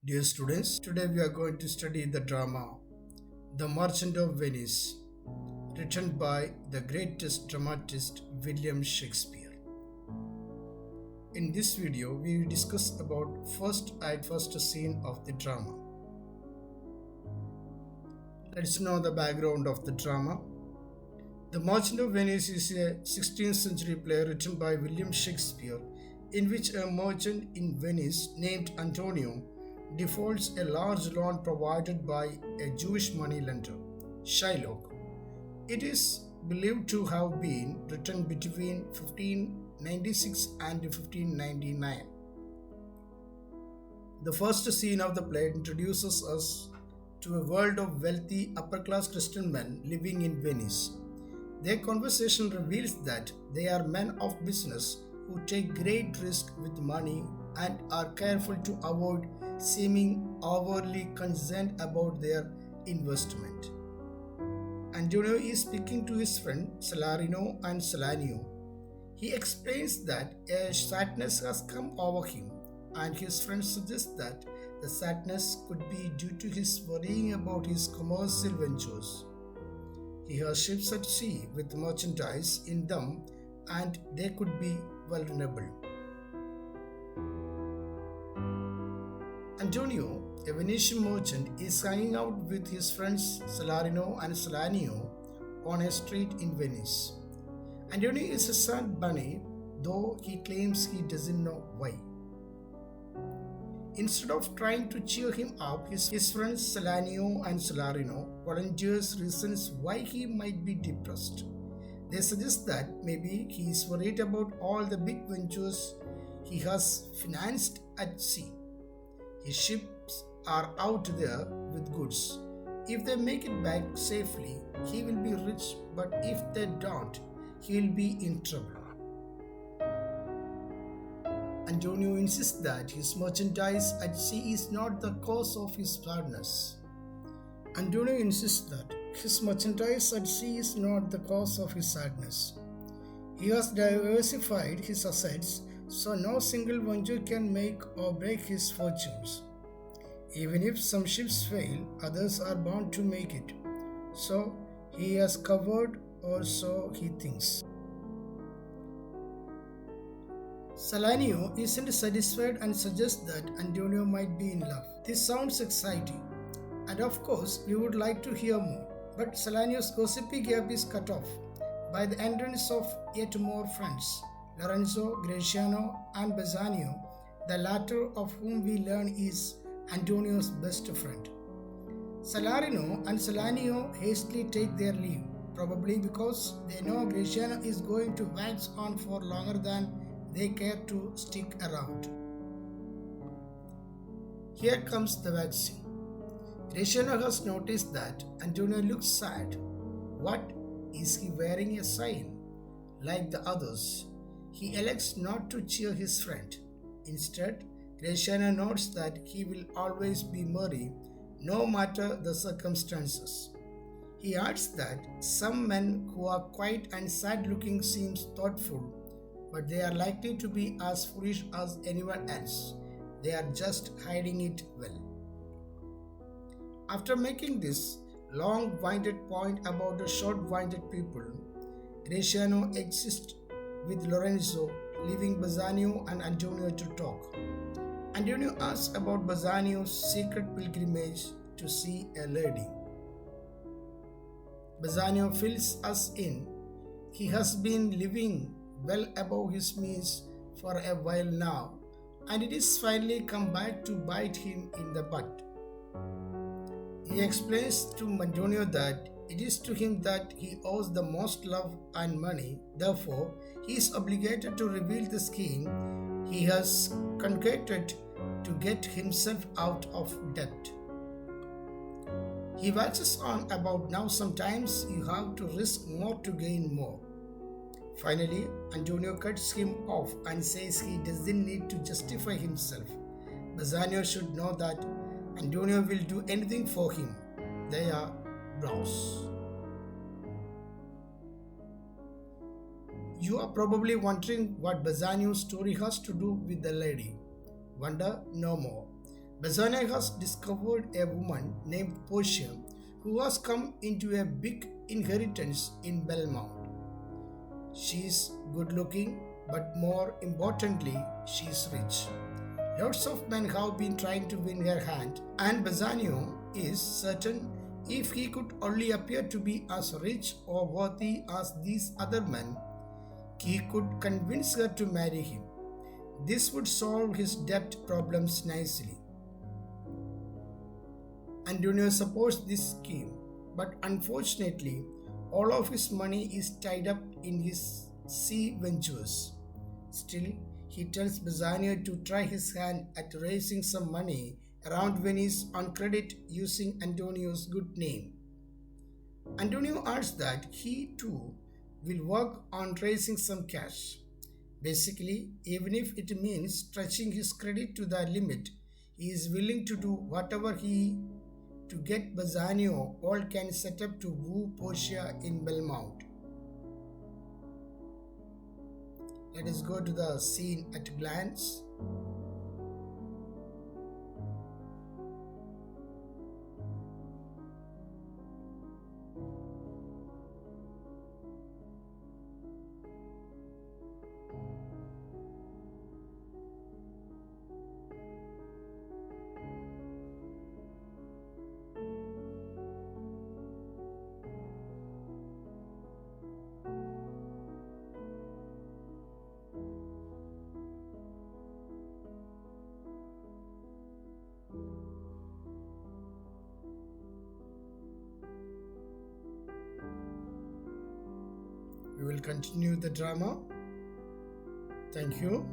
Dear students, today we are going to study the drama The Merchant of Venice, written by the greatest dramatist William Shakespeare. In this video, we will discuss about first act, first scene of the drama. Let's know the background of the drama. The Merchant of Venice is a 16th century play written by William Shakespeare, in which a merchant in Venice named Antonio defaults a large loan provided by a Jewish moneylender, Shylock. It is believed to have been written between 1596 and 1599. The first scene of the play introduces us to a world of wealthy upper-class Christian men living in Venice. Their conversation reveals that they are men of business who take great risk with money and are careful to avoid seeming overly concerned about their investment. Antonio is speaking to his friend Salarino and Salanio. He explains that a sadness has come over him, and his friend suggests that the sadness could be due to his worrying about his commercial ventures. He has ships at sea with merchandise in them, and they could be vulnerable. Antonio, a Venetian merchant, is hanging out with his friends Salarino and Salanio on a street in Venice. Antonio is a sad bunny, though he claims he doesn't know why. Instead of trying to cheer him up, his friends Salanio and Salarino volunteers reasons why he might be depressed. They suggest that maybe he is worried about all the big ventures he has financed at sea. His ships are out there with goods. If they make it back safely, he will be rich, but if they don't, he will be in trouble. Antonio insists that his merchandise at sea is not the cause of his sadness. Antonio insists that his merchandise at sea is not the cause of his sadness. He has diversified his assets so no single venture can make or break his fortunes. Even if some ships fail, others are bound to make it. So he has covered, or so he thinks. Salanio isn't satisfied and suggests that Antonio might be in love. This sounds exciting, and of course we would like to hear more. But Salanio's gossipy gap is cut off by the entrance of yet more friends, Lorenzo, Graziano, and Bassanio, the latter of whom we learn is Antonio's best friend. Salarino and Salanio hastily take their leave, probably because they know Graziano is going to wax on for longer than they care to stick around. Here comes the waxing. Graziano has noticed that Antonio looks sad. What, is he wearing a sign? Like the others, he elects not to cheer his friend. Instead, Graziano notes that he will always be merry, no matter the circumstances. He adds that some men who are quiet and sad-looking seem thoughtful, but they are likely to be as foolish as anyone else. They are just hiding it well. After making this long-winded point about the short-winded people, Graziano exists with Lorenzo, leaving Bassanio and Antonio to talk. Antonio asks about Bassanio's secret pilgrimage to see a lady. Bassanio fills us in. He has been living well above his means for a while now, and it is finally come back to bite him in the butt. He explains to Antonio that it is to him that he owes the most love and money. Therefore, he is obligated to reveal the scheme he has concocted to get himself out of debt. He waxes on about now sometimes you have to risk more to gain more. Finally, Antonio cuts him off and says he doesn't need to justify himself. Bassanio should know that Antonio will do anything for him. They are bros. You are probably wondering what Bassanio's story has to do with the lady. Wonder no more. Bassanio has discovered a woman named Portia who has come into a big inheritance in Belmont. She's good looking, but more importantly, she's rich. Lots of men have been trying to win her hand, and Bassanio is certain if he could only appear to be as rich or worthy as these other men, he could convince her to marry him. This would solve his debt problems nicely. Antonio supports this scheme, but unfortunately, all of his money is tied up in his sea ventures. Still, he tells Bassanio to try his hand at raising some money around Venice on credit using Antonio's good name. Antonio adds that he too will work on raising some cash. Basically, even if it means stretching his credit to the limit, he is willing to do whatever he to get Bassanio all can set up to woo Portia in Belmont. Let us go to the scene at a glance. We will continue the drama. Thank you.